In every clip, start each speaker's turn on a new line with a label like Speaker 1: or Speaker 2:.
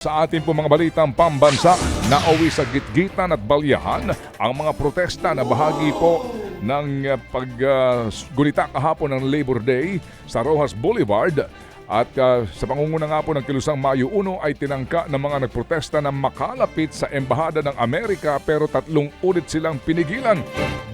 Speaker 1: Sa ating po mga balitang pambansa, nauwi sa gitgitan at balyahan ang mga protesta na bahagi po ng paggunita kahapon ng Labor Day sa Rojas Boulevard. At sa pangunguna nga po ng kilusang Mayo 1 ay tinangka ng mga nagprotesta na makalapit sa Embahada ng Amerika pero 3 ulit silang pinigilan.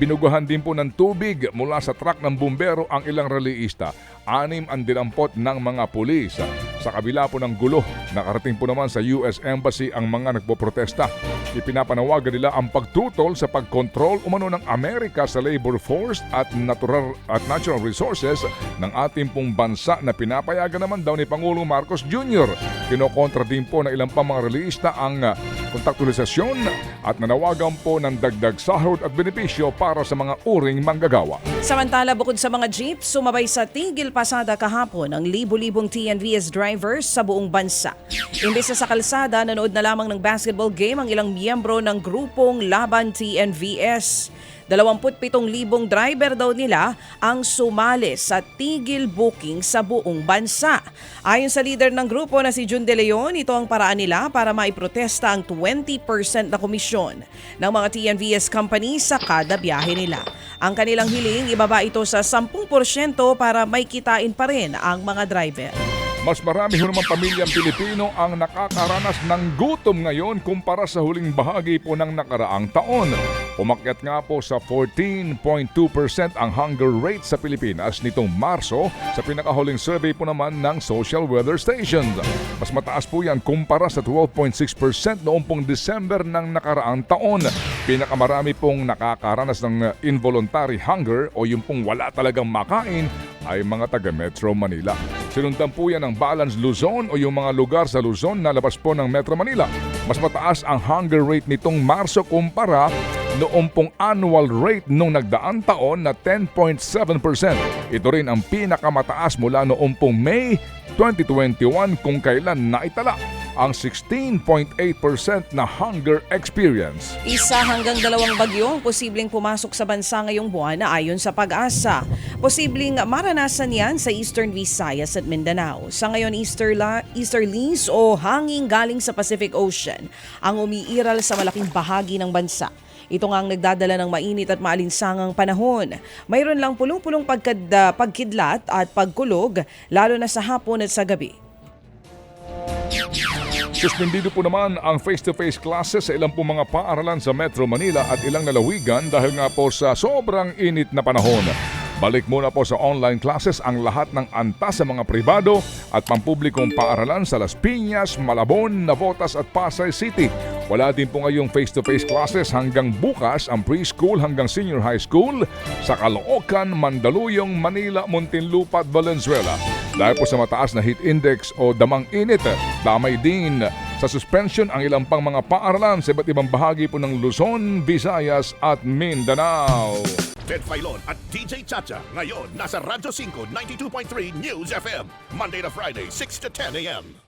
Speaker 1: Binuguhan din po ng tubig mula sa truck ng bumbero ang ilang rallyista. 6 ang dinampot ng mga pulis. Sa kabila po ng gulo, nakarating po naman sa US Embassy ang mga nagpoprotesta. Ipinapanawagan nila ang pagtutol sa pagkontrol umano ng Amerika sa labor force at natural resources ng ating pong bansa na pinapayagan naman daw ni Pangulong Marcos Jr. Kinokontra din po ng ilang pang mga rallyista ang kontaktulisasyon at nanawagan po ng dagdag sahod at benepisyo para sa mga uring manggagawa.
Speaker 2: Samantala, bukod sa mga jeep, sumabay sa tigil pasada kahapon ang libu-libong TNVS drivers sa buong bansa. Imbes na sa kalsada, nanood na lamang ng basketball game ang ilang miyembro ng grupong Laban TNVS. 27,000 driver daw nila ang sumali sa tigil booking sa buong bansa. Ayon sa leader ng grupo na si Jun De Leon, ito ang paraan nila para maiprotesta ang 20% na komisyon ng mga TNVS company sa kada biyahe nila. Ang kanilang hiling, ibaba ito sa 10% para may kitain pa rin ang mga driver.
Speaker 1: Mas marami ho naman pamilyang Pilipino ang nakakaranas ng gutom ngayon kumpara sa huling bahagi po ng nakaraang taon. Umakyat nga po sa 14.2% ang hunger rate sa Pilipinas nitong Marso sa pinakahuling survey po naman ng Social Weather Stations. Mas mataas po yan kumpara sa 12.6% noong pong December ng nakaraang taon. Pinakamarami pong nakakaranas ng involuntary hunger o yung pong wala talagang makain ay mga taga Metro Manila. Sinundan po yan ng Balance Luzon o yung mga lugar sa Luzon na labas po ng Metro Manila. Mas mataas ang hunger rate nitong Marso kumpara noong pong annual rate nung nagdaang taon na 10.7%. Ito rin ang pinakamataas mula noong pong May 2021 kung kailan naitala ang 16.8% na hunger experience.
Speaker 2: 1 hanggang 2 bagyo ang posibleng pumasok sa bansa ngayong buwan na ayon sa Pag-asa. Posibleng maranasan yan sa Eastern Visayas at Mindanao. Sa ngayon, easterlies o hangin galing sa Pacific Ocean ang umiiral sa malaking bahagi ng bansa. Ito nga ang nagdadala ng mainit at maalinsangang panahon. Mayroon lang pulong-pulong pagkidlat at pagkulog lalo na sa hapon at sa gabi.
Speaker 1: Suspendido po naman ang face-to-face classes sa ilang po mga paaralan sa Metro Manila at ilang lalawigan dahil nga po sa sobrang init na panahon. Balik muna po sa online classes ang lahat ng antas sa mga pribado at pampublikong paaralan sa Las Piñas, Malabon, Navotas at Pasay City. Wala din po ngayong face-to-face classes hanggang bukas ang preschool hanggang senior high school sa Caloocan, Mandaluyong, Manila, Muntinlupa at Valenzuela. Dahil po sa mataas na heat index o damang init, damay din sa suspension ang ilang pang mga paaralan sa iba't ibang bahagi po ng Luzon, Visayas at Mindanao.
Speaker 3: Ted Filon at DJ Chacha ngayon nasa Radyo 5 92.3 News FM Monday to Friday 6 to 10 a.m.